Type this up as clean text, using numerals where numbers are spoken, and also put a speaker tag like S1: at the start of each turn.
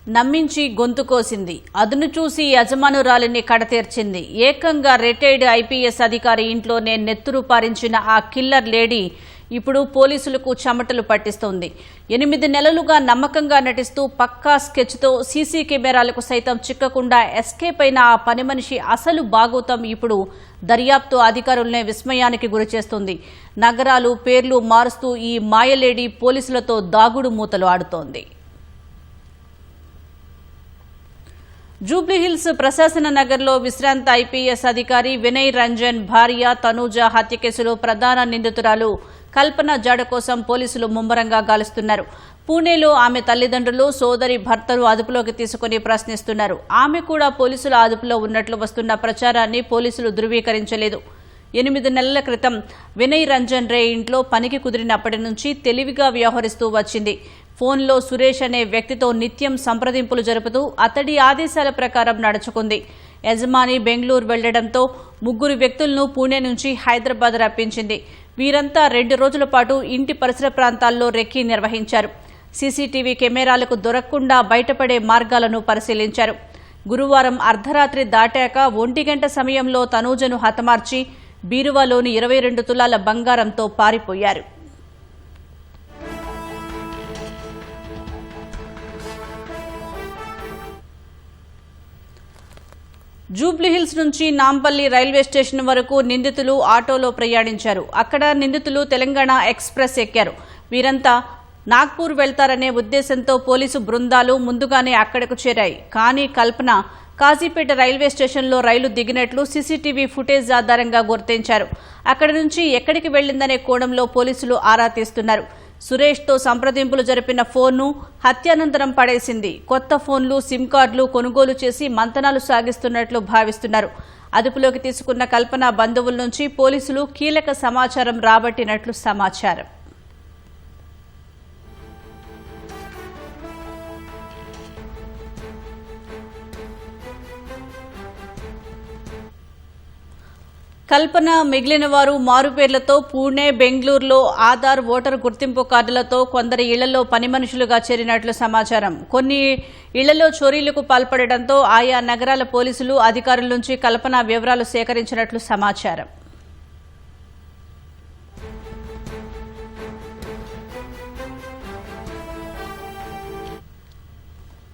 S1: నమ్మించి గొంతు కోసింది. అదును చూసి యజమానురాలిని కడతీర్చింది. ఏకంగా రిటైర్డ్ ఐపీఎస్ అధికారి ఇంట్లోనే నెత్తురు పారించిన ఆ కిల్లర్ లేడీ ఇప్పుడు పోలీసులకు చెమటలు పట్టిస్తోంది. 8 నెలలుగా నమ్మకంగా నటిస్తూ పక్కా స్కెచ్తో సీసీ కెమెరాలకు సైతం చిక్కకుండా ఎస్కేప్ అయిన ఆ పని మనిషి అసలు బాగోతం ఇప్పుడు దర్యాప్తు అధికారులనే విస్మయానికి గురిచేస్తోంది. నగరాలు పేర్లు మారుస్తూ ఈ మాయలేడీ పోలీసులతో దాగుడు మూతలు ఆడుతోంది. జూబ్లీహిల్స్ ప్రశాసన నగర్లో విశ్రాంత ఐపీఎస్ అధికారి వినయ్ రంజన్ భార్య తనూజ హత్య కేసులో ప్రధాన నిందితురాలు కల్పన జాడ కోసం పోలీసులు ముమ్మరంగా గాలిస్తున్నారు. పూణేలో ఆమె తల్లిదండ్రులు, సోదరి భర్తను అదుపులోకి తీసుకుని ప్రశ్నిస్తున్నారు. ఆమె కూడా పోలీసుల అదుపులో ఉన్నట్లు వస్తున్న ప్రచారాన్ని పోలీసులు ధృవీకరించలేదు. 8 నెలల క్రితం వినయ్ రంజన్ రే ఇంట్లో పనికి కుదిరినప్పటి నుంచి తెలివిగా వ్యవహరిస్తూ వచ్చింది. ఫోన్లో సురేష్ అనే వ్యక్తితో నిత్యం సంప్రదింపులు జరుపుతూ అతడి ఆదేశాల ప్రకారం నడుచుకుంది. యజమాని బెంగళూరు వెళ్లడంతో 3 వ్యక్తులను పూణే నుంచి హైదరాబాద్ రప్పించింది. వీరంతా 2 రోజుల పాటు ఇంటి పరిసర ప్రాంతాల్లో రెక్కీ నిర్వహించారు. సీసీటీవీ కెమెరాలకు దొరకకుండా బయటపడే మార్గాలను పరిశీలించారు. గురువారం అర్ధరాత్రి దాటాక 1 గంట సమయంలో తనూజను హతమార్చి బీరువాలోని 22 తులాల బంగారంతో పారిపోయారు. జూబ్లీహిల్స్ నుంచి నాంపల్లి రైల్వే స్టేషన్ వరకు నిందితులు ఆటోలో ప్రయాణించారు. అక్కడ నిందితులు తెలంగాణ ఎక్స్ప్రెస్ ఎక్కారు. వీరంతా నాగ్పూర్ వెళ్తారనే ఉద్దేశంతో పోలీసు బృందాలు ముందుగానే అక్కడకు చేరాయి. కానీ కల్పన కాజీపేట రైల్వే స్టేషన్లో రైలు దిగినట్లు సీసీటీవీ ఫుటేజ్ ఆధారంగా గుర్తించారు. అక్కడి నుంచి ఎక్కడికి వెళ్లిందనే కోణంలో పోలీసులు ఆరా తీస్తున్నారు. సురేష్తో సంప్రదింపులు జరిపిన ఫోన్ను హత్యానంతరం పడేసింది. కొత్త ఫోన్లు, సిమ్ కార్డులు కొనుగోలు చేసి మంతనాలు సాగిస్తున్నట్లు భావిస్తున్నారు. అదుపులోకి తీసుకున్న కల్పన బంధువుల నుంచి పోలీసులు కీలక సమాచారం రాబట్టినట్లు సమాచారం. కల్పన మిగిలిన వారు మారుపేర్లతో పూణే, బెంగళూరులో ఆధార్, ఓటరు గుర్తింపు కార్డులతో కొందరి ఇళ్లలో పని మనుషులుగా చేరినట్లు సమాచారం. కొన్ని ఇళ్లలో చోరీలకు పాల్పడడంతో ఆయా నగరాల పోలీసులు అధికారుల నుంచి కల్పన వివరాలు సేకరించినట్లు సమాచారం.